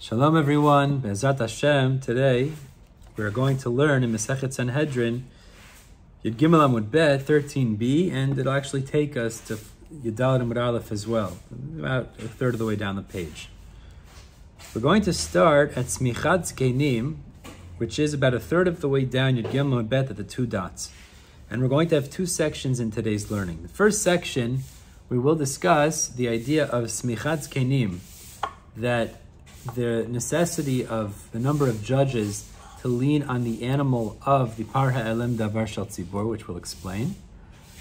Shalom everyone, Be'ezrat Hashem. Today we are going to learn in Masechet Sanhedrin Yud Gimel Amud Bet 13b, and it'll actually take us to Yud Daled Amud Aleph as well, about a third of the way down the page. We're going to start at Semicha Kenim, which is about a third of the way down Yud Gimel Amud Bet at the two dots. And we're going to have two sections in today's learning. The first section, we will discuss the idea of Semicha Kenim, that the necessity of the number of judges to lean on the animal of the par ha'elem davar shel tzibbur, which we'll explain.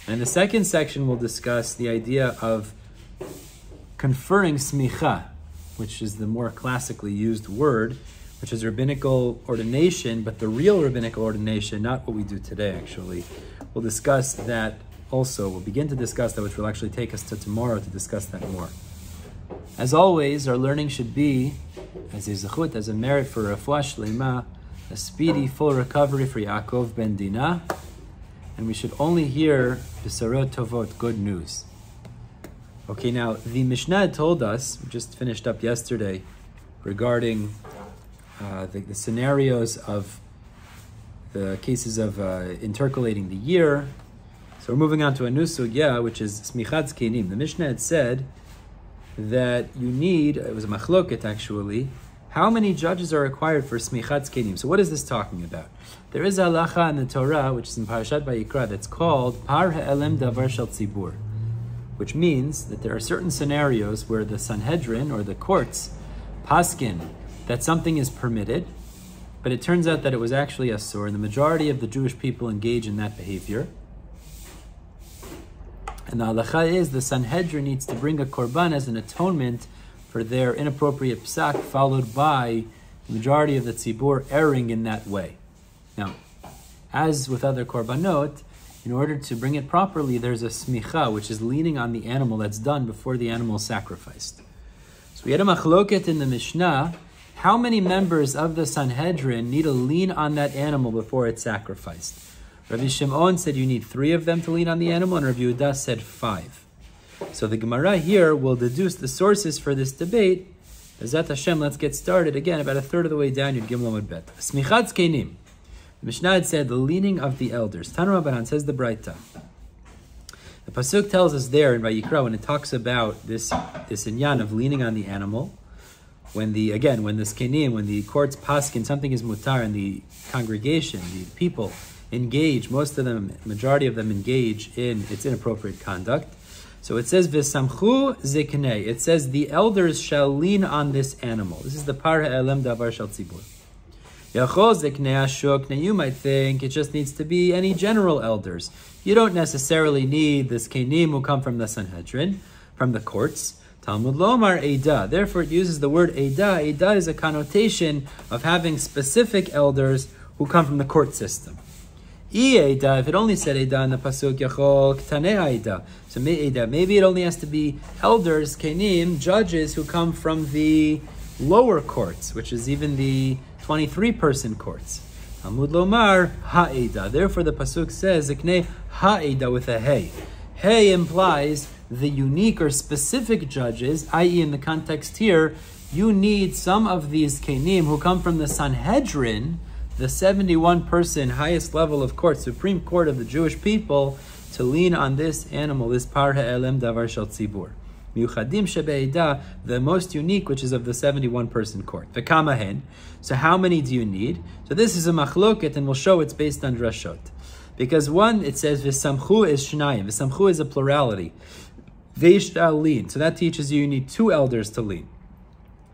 And in the second section, we'll discuss the idea of conferring semicha, which is the more classically used word, which is rabbinical ordination, but the real rabbinical ordination, not what we do today, actually. We'll discuss that also. We'll begin to discuss that, which will actually take us to tomorrow to discuss that more. As always, our learning should be as a zechut, as a merit for refuah shlema, a speedy, full recovery for Yaakov ben Dinah, and we should only hear b'sarot tovot, good news. Okay, now the Mishnah told us, we just finished up yesterday, regarding the scenarios of the cases of intercalating the year. So we're moving on to a new sugya, which is Semicha Kenim. The Mishnah had said that you need, it was a machloket actually, how many judges are required for Semicha Kenim? So what is this talking about? There is a halacha in the Torah, which is in Parashat Vayikra, that's called par ha'elem davar shel tzibbur, which means that there are certain scenarios where the Sanhedrin, or the courts, paskin, that something is permitted, but it turns out that it was actually asur, and the majority of the Jewish people engage in that behavior. And the halacha is the Sanhedrin needs to bring a korban as an atonement for their inappropriate psak, followed by the majority of the tzibbur erring in that way. Now, as with other korbanot, in order to bring it properly, there's a semicha, which is leaning on the animal that's done before the animal is sacrificed. So we had a machloket in the Mishnah, how many members of the Sanhedrin need to lean on that animal before it's sacrificed? Rabbi Shimon said you need 3 of them to lean on the animal, and Rabbi Yehuda said 5. So the Gemara here will deduce the sources for this debate. Be'ezrat Hashem, let's get started again, about a third of the way down Yud Gimel Amud Bet. Semicha Kenim. The Mishnah had said the leaning of the elders. Tanu Rabbanan, says the Braita. The pasuk tells us there in Vayikra, when it talks about this inyan of leaning on the animal, when the skenim, when the courts paskin, something is mutar, and the congregation, the people, engage, most of them, majority of them engage in its inappropriate conduct. So it says, V'samchu ziknei. It says, the elders shall lean on this animal. This is the par ha'elem davar shel tzibbur. Yachol ziknei ashuk. Now you might think it just needs to be any general elders. You don't necessarily need this kenim who come from the Sanhedrin, from the courts. Talmud lomar eida. Therefore it uses the word eida. Eida is a connotation of having specific elders who come from the court system. If it only said Eida in the pasuk, Yachol Ktanei Eida. So maybe it only has to be elders, Kenim, judges who come from the lower courts, which is even the 23-person courts. Amud Lomar Ha'eida. Therefore the pasuk says Ziknei Ha'eida with a Hey. Hey implies the unique or specific judges, i.e. in the context here, you need some of these Kenim who come from the Sanhedrin, the 71-person highest level of court, Supreme Court of the Jewish people, to lean on this animal, this par ha'elem davar shel tzibbur. Miuchadim shebe'edah, the most unique, which is of the 71-person court. V'kamahen. So how many do you need? So this is a machloket, and we'll show it's based on drashot. Because one, it says v'samchu is shnayim. V'samchu is a plurality. Ve'ishtal lean. So that teaches you need 2 elders to lean.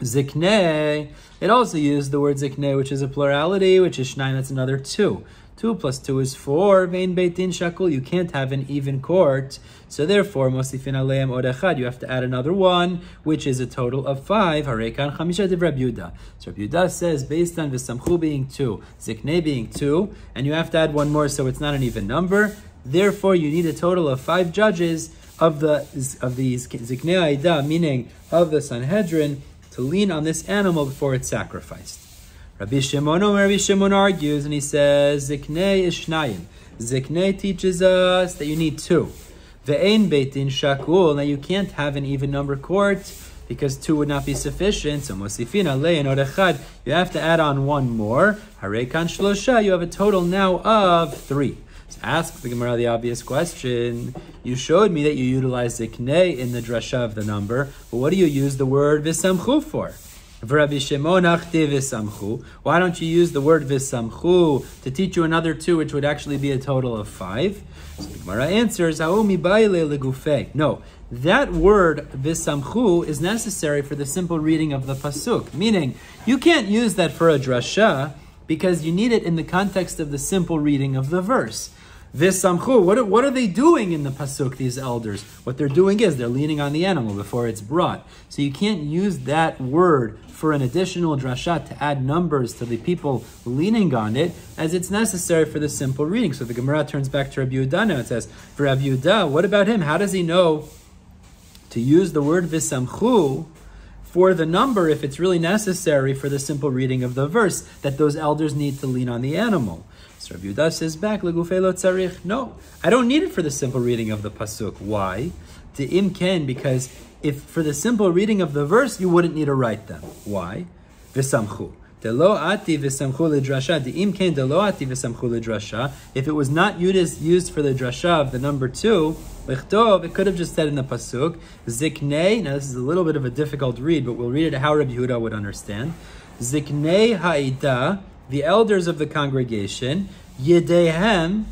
Ziknei, it also used the word ziknei, which is a plurality, which is shnayim, that's another 2. 2 plus 2 is 4. Vein beitin shakul, you can't have an even court. So therefore, mosifin aleim od echad, you have to add another 1, which is a total of 5. Harekan chamisha div Rabbi Yehuda. So Rabbi Yehuda says, based on v'samchu being 2, ziknei being 2, and you have to add 1 more, so it's not an even number. Therefore, you need a total of 5 judges of these ziknei aida, meaning of the Sanhedrin, to lean on this animal before it's sacrificed. Rabbi Shimon argues, and he says, Ziknei is shnayim. Ziknei teaches us that you need 2. Ve'ein beitin shakul. Now you can't have an even number court because 2 would not be sufficient. So mosifina le'en od echad, you have to add on 1 more. Harei kan shlosha, you have a total now of 3. So ask the Gemara the obvious question. You showed me that you utilize ziknei in the drasha of the number, but what do you use the word v'samchu for? Why don't you use the word v'samchu to teach you another 2, which would actually be a total of 5? So the Gemara answers, no, that word v'samchu is necessary for the simple reading of the pasuk, meaning you can't use that for a drasha because you need it in the context of the simple reading of the verse. V'samchu, what are they doing in the pasuk, these elders? What they're doing is they're leaning on the animal before it's brought. So you can't use that word for an additional drasha to add numbers to the people leaning on it, as it's necessary for the simple reading. So the Gemara turns back to Rabbi Yehuda now. It says, for Rabbi Yehuda, what about him? How does he know to use the word v'samchu for the number if it's really necessary for the simple reading of the verse that those elders need to lean on the animal? So Rabbi Yehuda says back, legufei lo tzarich. No, I don't need it for the simple reading of the pasuk. Why? De'im ken, because if for the simple reading of the verse, you wouldn't need to write them. Why? V'samchu. Delo ati v'samchu l'drasha. De'im ken delo ati v'samchu l'drasha. If it was not used for the drasha of the number 2, lichtov, it could have just said in the pasuk, ziknei. Now this is a little bit of a difficult read, but we'll read it how Rabbi Yehuda would understand. Ziknei ha'ida, the elders of the congregation, yedehem,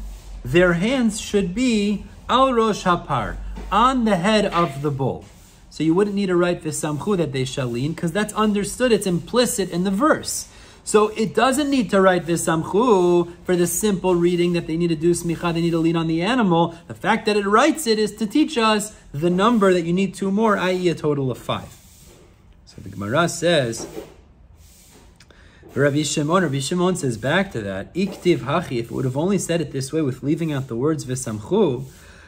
their hands should be al rosh hapar, on the head of the bull. So you wouldn't need to write v'samchu that they shall lean, because that's understood, it's implicit in the verse. So it doesn't need to write v'samchu for the simple reading that they need to do semicha, they need to lean on the animal. The fact that it writes it is to teach us the number that you need 2 more, i.e. a total of 5. So the Gemara says, Rabbi Shimon says back to that, iktiv hachi, if it would have only said it this way with leaving out the words v'samchu,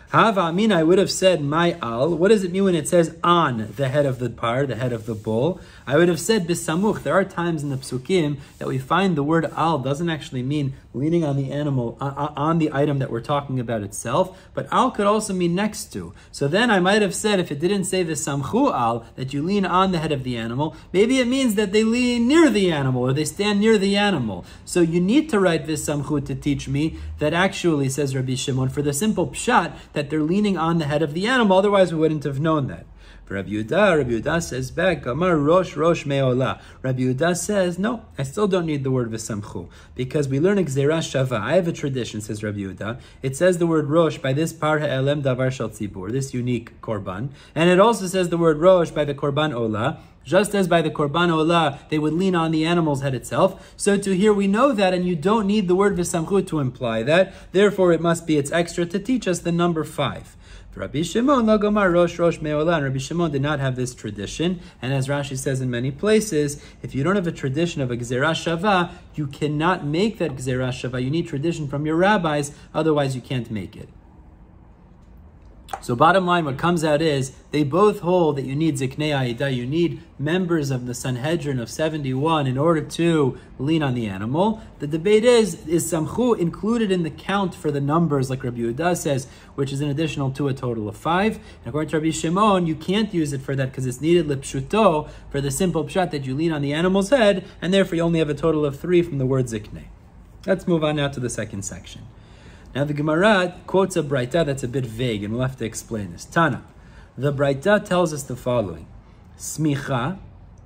hava amin, I would have said my al. What does it mean when it says on the head of the par, the head of the bull? I would have said bisamuch. There are times in the psukim that we find the word al doesn't actually mean leaning on the animal, on the item that we're talking about itself, but al could also mean next to. So then I might have said, if it didn't say visamchu al, that you lean on the head of the animal, maybe it means that they lean near the animal or they stand near the animal. So you need to write visamchu to teach me that actually, says Rabbi Shimon, for the simple pshat that they're leaning on the head of the animal, otherwise we wouldn't have known that. For Rabbi Yehuda says back, Gamar rosh me'olah. Rabbi Yehuda says, no, I still don't need the word v'samchu, because we learn gzeira shava. I have a tradition, says Rabbi Yehuda. It says the word rosh by this par ha'elem davar shel tzibbur, this unique korban, and it also says the word rosh by the korban olah. Just as by the korban olah, they would lean on the animal's head itself. So to here we know that, and you don't need the word v'samchu to imply that. Therefore, it must be it's extra to teach us the number 5. Rabbi Shimon, Lagomar rosh me'olah. Rabbi Shimon did not have this tradition. And as Rashi says in many places, if you don't have a tradition of a gzera shava, you cannot make that gzera shava. You need tradition from your rabbis, otherwise you can't make it. So bottom line, what comes out is, they both hold that you need ziknei ha'ida, you need members of the Sanhedrin of 71 in order to lean on the animal. The debate is samchu included in the count for the numbers, like Rabbi Yehuda says, which is an additional to a total of 5. And according to Rabbi Shimon, you can't use it for that because it's needed lipshuto, for the simple pshat that you lean on the animal's head, and therefore you only have a total of 3 from the word ziknei. Let's move on now to the second section. Now the Gemara quotes a braita that's a bit vague, and we'll have to explain this. Tana, the braita tells us the following: semicha.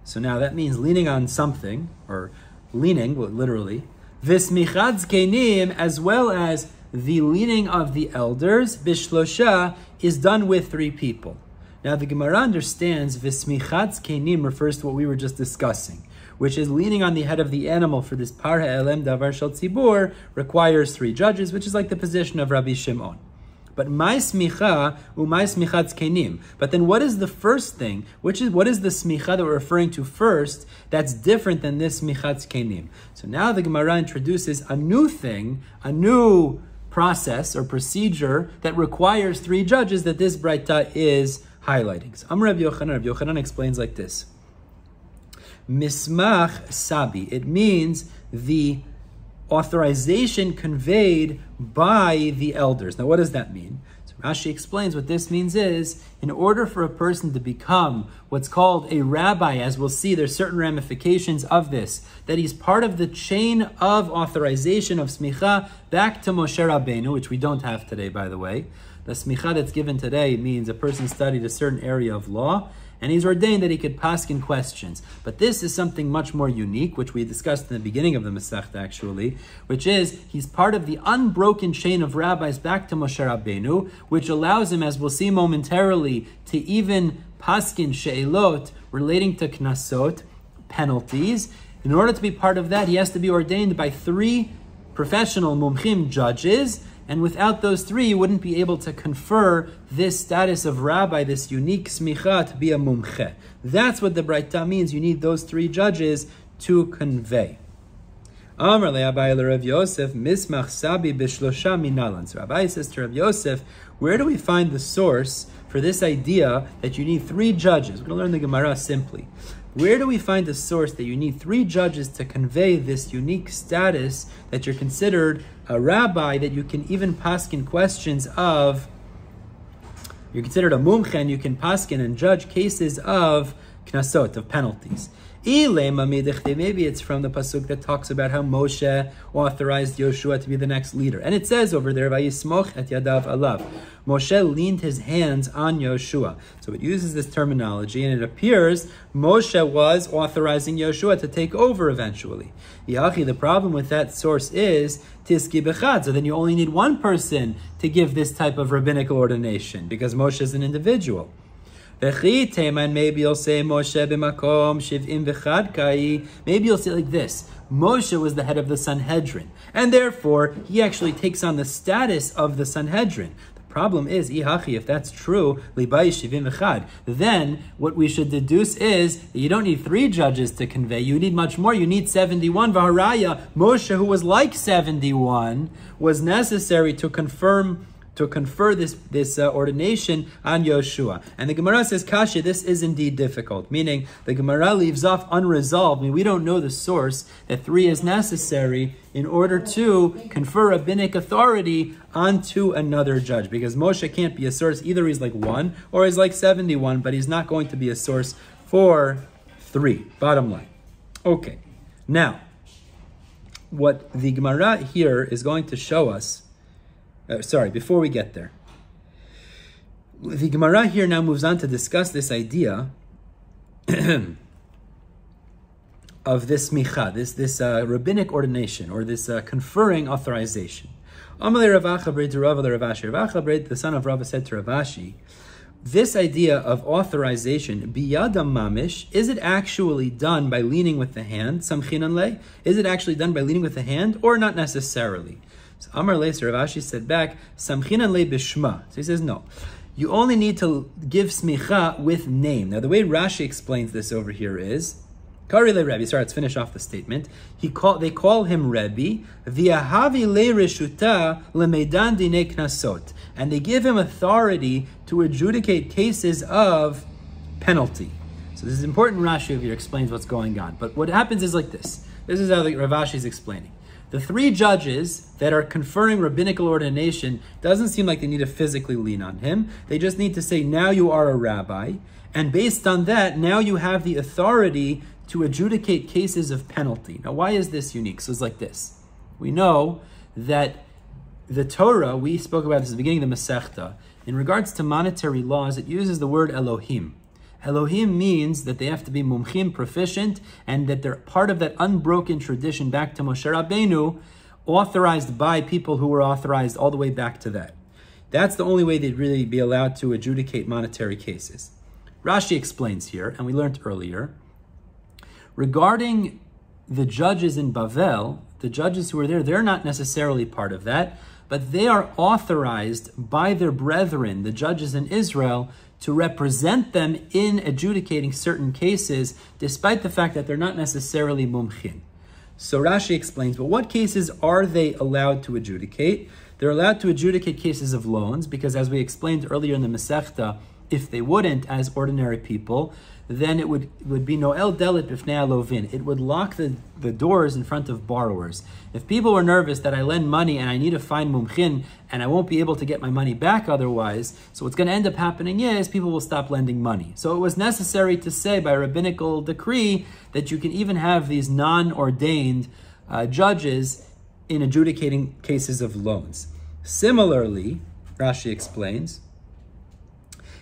So now that means leaning on something, or leaning, well, literally. V'smichat zkenim, as well as the leaning of the elders, bishlosha, is done with 3 people. Now the Gemara understands v'smichat zkenim refers to what we were just discussing, which is leaning on the head of the animal for this par ha'elem davar shel tzibbur requires 3 judges, which is like the position of Rabbi Shimon. But my smicha umay smichat zkenim. But then what is the first thing? What is the smicha that we're referring to first that's different than this smichat zkenim? So now the Gemara introduces a new thing, a new process or procedure that requires 3 judges that this braita is highlighting. So Rabbi Yochanan explains like this. Mismach sabi. It means the authorization conveyed by the elders. Now, what does that mean? So Rashi explains what this means is, in order for a person to become what's called a rabbi, as we'll see, there's certain ramifications of this, that he's part of the chain of authorization of smicha back to Moshe Rabbeinu, which we don't have today, by the way. The smicha that's given today means a person studied a certain area of law, and he's ordained that he could paskin questions. But this is something much more unique, which we discussed in the beginning of the Masechta actually, which is he's part of the unbroken chain of rabbis back to Moshe Rabbeinu, which allows him, as we'll see momentarily, to even paskin she'elot relating to knasot, penalties. In order to be part of that, he has to be ordained by 3 professional mumchim judges, and without those 3, you wouldn't be able to confer this status of rabbi, this unique smicha, to be a mumche. That's what the Braita means. You need those 3 judges to convey. Amar le'abai Rav Yosef, mismach sabi b'shlosha minalan. So Rabbi says to Rav Yosef, where do we find the source for this idea that you need 3 judges? We're going to learn the Gemara simply. Where do we find the source that you need 3 judges to convey this unique status that you're considered a rabbi, that you can even paskin questions of, you're considered a mumche, and you can paskin and judge cases of knasot, of penalties? Maybe it's from the pasuk that talks about how Moshe authorized Yoshua to be the next leader. And it says over there, Vayismoch et yadav alav. Moshe leaned his hands on Yoshua. So it uses this terminology, and it appears Moshe was authorizing Yoshua to take over eventually. Yachi, the problem with that source is tiski bechad. So then you only need 1 person to give this type of rabbinical ordination, because Moshe is an individual. Maybe you'll say Moshe b'makom shiv'im v'chad kai. Maybe you'll say like this: Moshe was the head of the Sanhedrin, and therefore he actually takes on the status of the Sanhedrin. The problem is, if that's true, then what we should deduce is that you don't need 3 judges to convey. You need much more. You need 71. V'haraya, Moshe, who was like 71, was necessary to confer this ordination on Yoshua. And the Gemara says, Kasha, this is indeed difficult, meaning the Gemara leaves off unresolved. I mean, we don't know the source that 3 is necessary in order to confer rabbinic authority onto another judge, because Moshe can't be a source. Either he's like 1 or he's like 71, but he's not going to be a source for 3. Bottom line. Okay. Now, what the Gemara here is going to show us, before we get there, the Gemara here now moves on to discuss this idea of this smicha, this rabbinic ordination, or this conferring authorization. Amalei Rav Achabred to Rav Ravashi. Rav Achabred, the son of Rav, said to Ravashi, this idea of authorization, biyadam mamish, is it actually done by leaning with the hand? Samchinan lei? Is it actually done by leaning with the hand, or not necessarily? So Amar Leiser, Rav Ashi said back, Samchinan le bishma. So he says, no. You only need to give smicha with name. Now the way Rashi explains this over here is, Kari le Rebbe, sorry, let's finish off the statement. They call him Rebbe, V'yahavi le reshuta lemedan dine knasot. And they give him authority to adjudicate cases of penalty. So this is important. Rashi over here explains what's going on. But what happens is like this. This is how the Rav Ashi is explaining. The 3 judges that are conferring rabbinical ordination doesn't seem like they need to physically lean on him. They just need to say, now you are a rabbi. And based on that, now you have the authority to adjudicate cases of penalty. Now, why is this unique? So it's like this. We know that the Torah, we spoke about this at the beginning of the Masechta, in regards to monetary laws, it uses the word Elohim. Elohim means that they have to be mumchim, proficient, and that they're part of that unbroken tradition back to Moshe Rabbeinu, authorized by people who were authorized all the way back to that. That's the only way they'd really be allowed to adjudicate monetary cases. Rashi explains here, and we learned earlier, regarding the judges in Bavel, the judges who are there, they're not necessarily part of that, but they are authorized by their brethren, the judges in Israel, to represent them in adjudicating certain cases, despite the fact that they're not necessarily mumchin. So Rashi explains, but what cases are they allowed to adjudicate? They're allowed to adjudicate cases of loans, because as we explained earlier in the Masechta, If they wouldn't, as ordinary people, then it would be noel delit b'fnei alovin. It would lock the doors in front of borrowers. If people were nervous that I lend money and I need to find mumchin and I won't be able to get my money back otherwise, so what's going to end up happening is people will stop lending money. So it was necessary to say by rabbinical decree that you can even have these non-ordained judges in adjudicating cases of loans. Similarly, Rashi explains,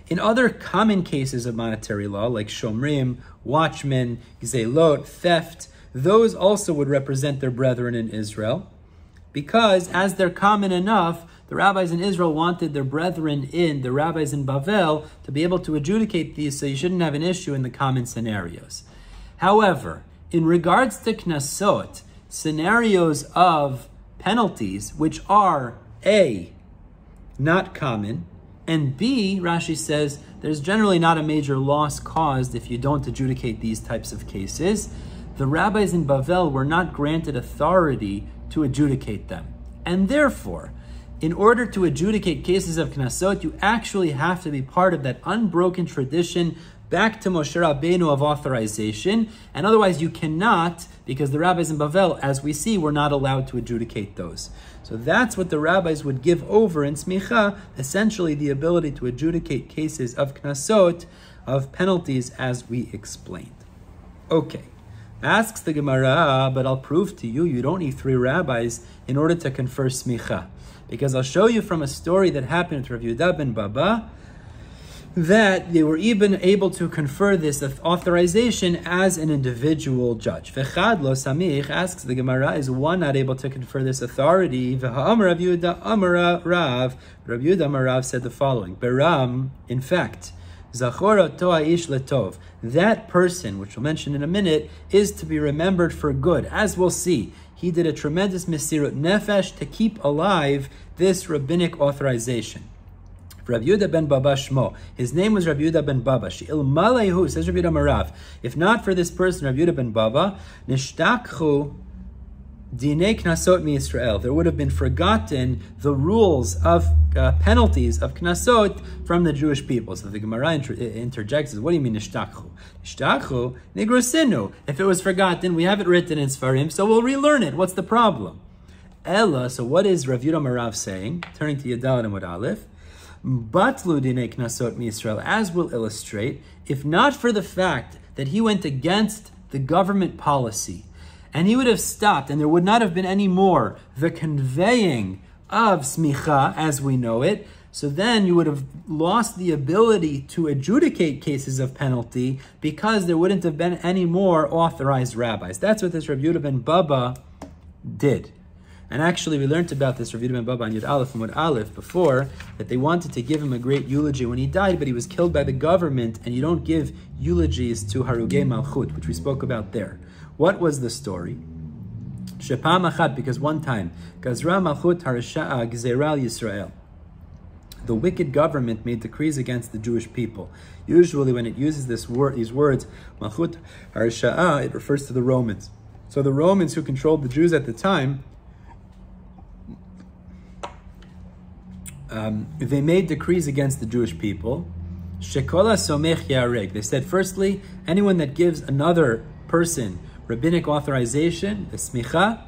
in other common cases of monetary law, like shomrim, watchmen, gzeilot, theft, those also would represent their brethren in Israel, because as they're common enough, the rabbis in Israel wanted their brethren the rabbis in Bavel, to be able to adjudicate these, so you shouldn't have an issue in the common scenarios. However, in regards to knasot, scenarios of penalties, which are A, not common, and B, Rashi says, there's generally not a major loss caused if you don't adjudicate these types of cases. The rabbis in Bavel were not granted authority to adjudicate them. And therefore, in order to adjudicate cases of knasot, you actually have to be part of that unbroken tradition back to Moshe Rabbeinu of authorization, and otherwise you cannot, because the rabbis in Bavel, as we see, were not allowed to adjudicate those. So that's what the rabbis would give over in smicha, essentially the ability to adjudicate cases of knasot, of penalties, as we explained. Okay, asks the Gemara, but I'll prove to you, you don't need 3 rabbis in order to confer smicha. Because I'll show you from a story that happened with Rav Yehuda ben Baba, that they were even able to confer this authorization as an individual judge. V'chad lo samich, asks the Gemara, is one not able to confer this authority? V'ha'amar Rav Yehuda amar Rav. Rav Yehuda amar Rav said the following, Beram, in fact, zachor toa ish letov, that person, which we'll mention in a minute, is to be remembered for good. As we'll see, he did a tremendous mesirut nefesh to keep alive this rabbinic authorization. Rav Yehuda ben Baba Shmo. His name was Rav Yehuda ben Baba. She'il malehu, says Rav Yehuda Marav. If not for this person, Rav Yehuda ben Baba, nishtakchu dinei knasot mi Yisrael. There would have been forgotten the rules of penalties of knasot from the Jewish people. So the Gemara interjects, what do you mean nishtakchu? Nishtakchu nigrosinu. If it was forgotten, we have it written in Sfarim, so we'll relearn it. What's the problem? Ella, so what is Rav Yehuda Marav saying? Turning to Yadal and Amud Aleph. Batlu dinei knasot mi Yisrael, as we'll illustrate, if not for the fact that he went against the government policy, and he would have stopped, and there would not have been any more the conveying of smicha as we know it, so then you would have lost the ability to adjudicate cases of penalty because there wouldn't have been any more authorized rabbis. That's what this Rav Yehuda ben Baba did. And actually, we learned about this Rav Yehuda ben Baba on Yud Aleph and Mud Aleph before, that they wanted to give him a great eulogy when he died, but he was killed by the government, and you don't give eulogies to Harugei Malchut, which we spoke about there. What was the story? Shepam Achat, because one time, Gazra Malchut Harsha'a Gzeral Yisrael. The wicked government made decrees against the Jewish people. Usually when it uses these words, Malchut Harsha'a, it refers to the Romans. So the Romans who controlled the Jews at the time, they made decrees against the Jewish people. Shekola somech yareg. They said, firstly, anyone that gives another person rabbinic authorization, the smicha,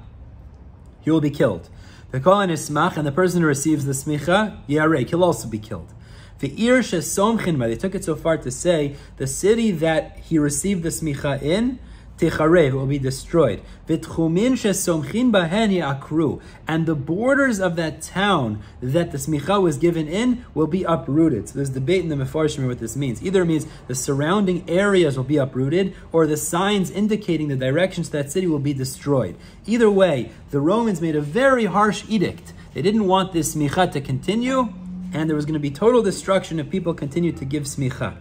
he will be killed. V'kol nismach, and the person who receives the smicha, yareg, he'll also be killed. V'ir shesomchin ba, they took it so far to say, the city that he received the smicha in, Techarev, will be destroyed. V'tchumin shesomchin bahen ya'akru, and the borders of that town that the smicha was given in will be uprooted. So there's debate in the Mefarshim what this means. Either it means the surrounding areas will be uprooted, or the signs indicating the directions to that city will be destroyed. Either way, the Romans made a very harsh edict. They didn't want this smicha to continue, and there was going to be total destruction if people continued to give smicha.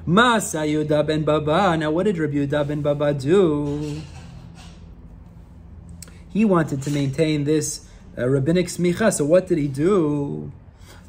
Masa Yehuda ben Baba. Now, what did Rabbi Yehuda ben Baba do? He wanted to maintain this rabbinic smicha. So what did he do?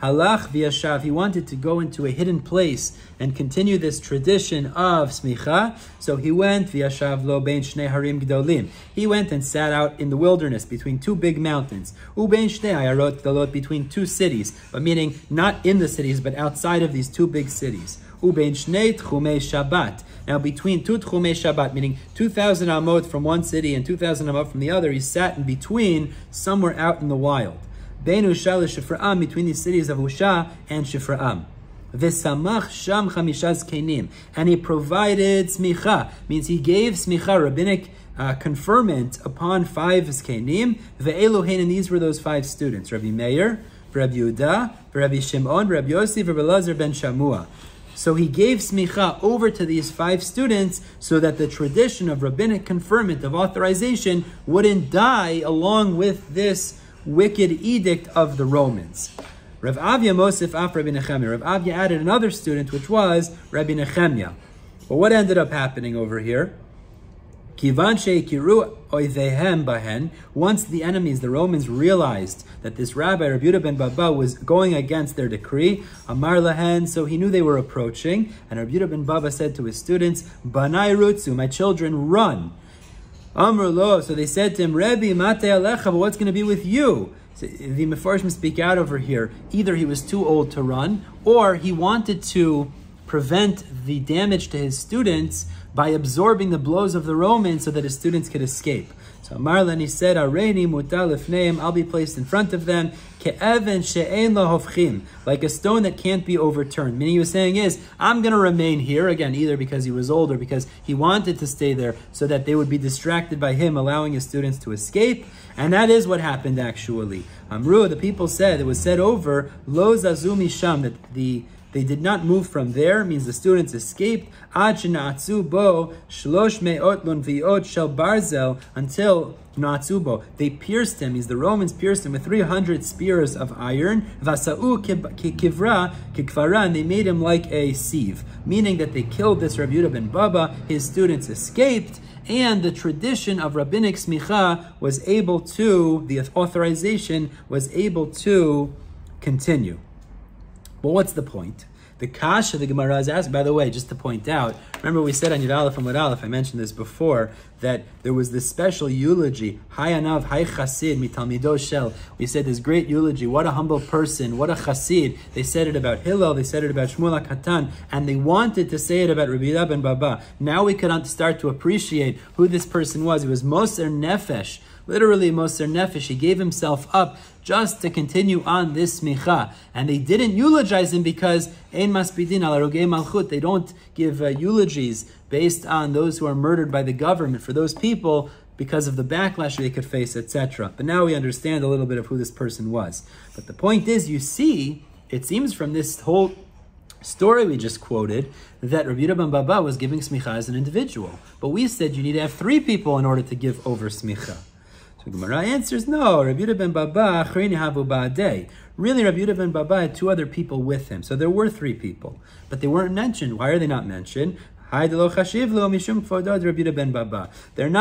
Halach v'yashav, he wanted to go into a hidden place and continue this tradition of smicha. So he went v'yashav lo bein shnei harim gdolim. He went and sat out in the wilderness between two big mountains. Ubein shnei ayarot gdolot, between two cities, but meaning not in the cities, but outside of these two big cities. Ubein shnei tchumei Shabbat. Now between two tchumei Shabbat, meaning 2,000 amot from one city and 2,000 amot from the other, he sat in between, somewhere out in the wild. Bein Usha leShifraam, between the cities of Usha and Shifraam. V'samach sham chamishaz kenim, and he provided smicha, means he gave smicha, rabbinic conferment, upon 5 kenim. Ve'elohein, and these were those 5 students: Rabbi Meir, Rabbi Yehuda, Rabbi Shimon, Rabbi Yossi, Rabbi Elazar ben Shamua. So he gave smicha over to these 5 students so that the tradition of rabbinic conferment, of authorization, wouldn't die along with this wicked edict of the Romans. Rav Avya Mosif af Rabbi Nechemia. Rav Avya added another student, which was Rabbi Nechemia. But what ended up happening over here? Kivan she'ikiru oivehem bahen. Once the enemies, the Romans, realized that this rabbi, Rabbi Yehuda ben Baba, was going against their decree, Amar lahen, so he knew they were approaching, and Rabbi Yehuda ben Baba said to his students, Banai rutzu, my children, run. Amr lo, so they said to him, Rebbe, mate alecha, but what's going to be with you? So the Mefarshim speak out over here. Either he was too old to run, or he wanted to prevent the damage to his students by absorbing the blows of the Romans so that his students could escape. So Marlan, he said, Areini mutal lifneim, I'll be placed in front of them, ke'even she'ein lo hofchim, like a stone that can't be overturned. Meaning he was saying is, I'm going to remain here, again, either because he was old or because he wanted to stay there so that they would be distracted by him, allowing his students to escape. And that is what happened actually. Amru, the people said, it was said over, lo zazumi sham, that they did not move from there, means the students escaped, ad shenatzu bo shlosh me'ot lunviot shel barzel, until natzu bo, they pierced him, means the Romans pierced him with 300 spears of iron, vasa'u kivra kikvara, and they made him like a sieve, meaning that they killed this Rabbi Yehuda ben Baba, his students escaped, and the tradition of rabbinic smicha was able to, the authorization was able to continue. But what's the point? The kasha the Gemara is asked, by the way, just to point out, remember we said on Yud Aleph and Mud Aleph, I mentioned this before, that there was this special eulogy, Hayanav, Hay Chasid, Mitalmido Shel. We said this great eulogy, what a humble person, what a Chasid. They said it about Hillel, they said it about Shmuel HaKatan, and they wanted to say it about Rabbi Yehuda ben Baba. Now we can start to appreciate who this person was. He was Moser Nefesh, literally Moser Nefesh. He gave himself up just to continue on this smicha. And they didn't eulogize him because Ein Maspidin al Arogei Malchut. They don't give eulogies based on those who are murdered by the government, for those people, because of the backlash they could face, etc. But now we understand a little bit of who this person was. But the point is, you see, it seems from this whole story we just quoted that Rabbi Yehuda ben Baba was giving smicha as an individual. But we said you need to have 3 people in order to give over smicha. So Gemara answers, no, Rabbi Yehuda ben Baba, achreini havu ba'adei. Really, Rabbi Yehuda ben Baba had 2 other people with him. So there were 3 people. But they weren't mentioned. Why are they not mentioned? They're not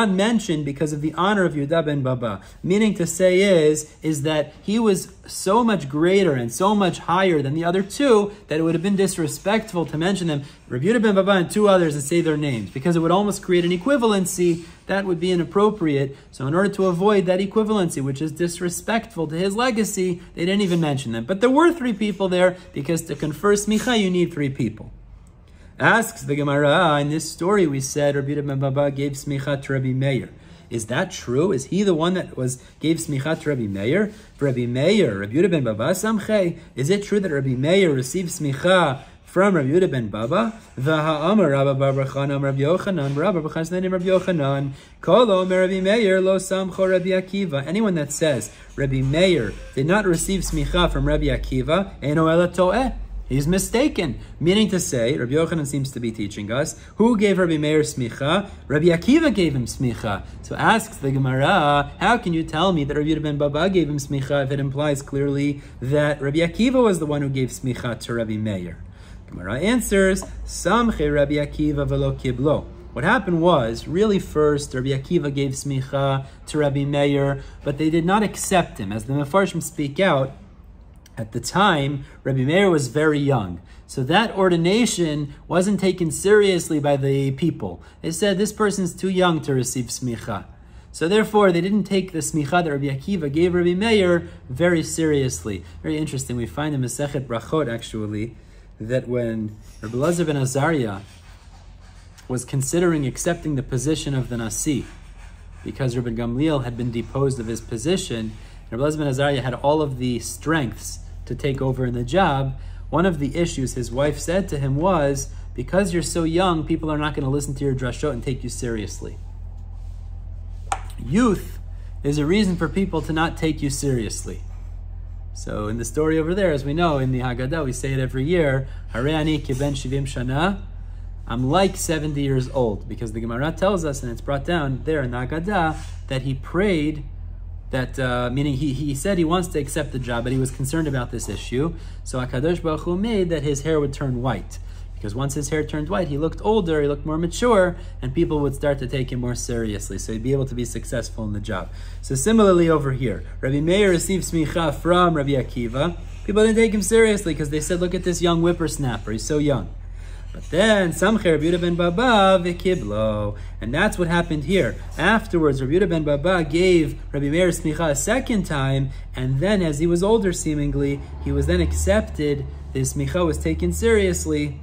mentioned because of the honor of Yehuda ben Baba. Meaning to say is that he was so much greater and so much higher than the other 2 that it would have been disrespectful to mention them, Rabbi Yehuda ben Baba and 2 others, and say their names, because it would almost create an equivalency that would be inappropriate. So in order to avoid that equivalency, which is disrespectful to his legacy, they didn't even mention them. But there were 3 people there, because to confer smicha you need 3 people. Asks the Gemara, in this story we said Rabbi Yehuda ben Baba gave smicha to Rabbi Meir. Is that true? Is he the one that gave smicha to Rabbi Meir? For Rabbi Meir, Rabbi Yehuda ben Baba samchei. Is it true that Rabbi Meir received smicha from Rabbi Yehuda ben Baba? V'ha'amar Rabba bar Chanam Rabbi Yochanan, Rabba bar Chanan Rabbi Yochanan, Kolo mer Rabbi Meir lo samcho Rabbi Akiva. Anyone that says Rabbi Meir did not receive smicha from Rabbi Akiva, eno ela to'eh. He's mistaken. Meaning to say, Rabbi Yochanan seems to be teaching us, who gave Rabbi Meir smicha? Rabbi Akiva gave him smicha. So asks the Gemara, how can you tell me that Rabbi Yehuda ben Baba gave him smicha if it implies clearly that Rabbi Akiva was the one who gave smicha to Rabbi Meir? Gemara answers, Samche Rabbi Akiva velo kiblo. What happened was, really first, Rabbi Akiva gave smicha to Rabbi Meir, but they did not accept him. As the Mefarshim speak out, At the time, Rabbi Meir was very young. So that ordination wasn't taken seriously by the people. They said, this person's too young to receive smicha. So therefore, they didn't take the smicha that Rabbi Akiva gave Rabbi Meir very seriously. Very interesting. We find in Masechet Brachot, actually, that when Rabbi Elazar ben Azariah was considering accepting the position of the Nasi, because Rabbi Gamliel had been deposed of his position, Rabbi Elazar ben Azariah had all of the strengths to take over in the job. One of the issues his wife said to him was, because you're so young, people are not going to listen to your drashot and take you seriously. Youth is a reason for people to not take you seriously. So in the story over there, as we know, in the Haggadah, we say it every year, Harei ani kiben shivim shana, I'm like 70 years old, because the Gemara tells us, and it's brought down there in the Haggadah, that he prayed, that meaning he said he wants to accept the job, but he was concerned about this issue. So HaKadosh Baruch Hu made that his hair would turn white. Because once his hair turned white, he looked older, he looked more mature, and people would start to take him more seriously. So he'd be able to be successful in the job. So similarly over here, Rabbi Meir received smicha from Rabbi Akiva. People didn't take him seriously because they said, look at this young whippersnapper, he's so young. But then, Samcher Rabbi Yehuda ben Baba v'kiblo. And that's what happened here. Afterwards, Rabbi Yehuda ben Baba gave Rabbi Meir smicha a second time, and then as he was older seemingly, he was then accepted. His smicha was taken seriously,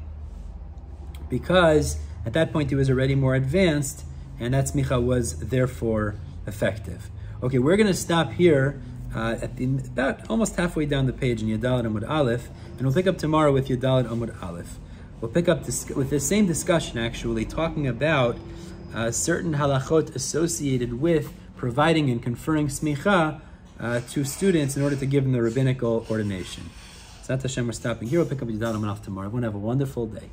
because at that point he was already more advanced, and that smicha was therefore effective. Okay, we're going to stop here at about almost halfway down the page in Yadalit Amud Aleph, and we'll pick up tomorrow with Yadalit Amud Aleph. We'll pick up with the same discussion, actually, talking about certain halachot associated with providing and conferring smicha to students in order to give them the rabbinical ordination. Zat Hashem, we're stopping here. We'll pick up Yadalit Amud Aleph tomorrow. Everyone have a wonderful day.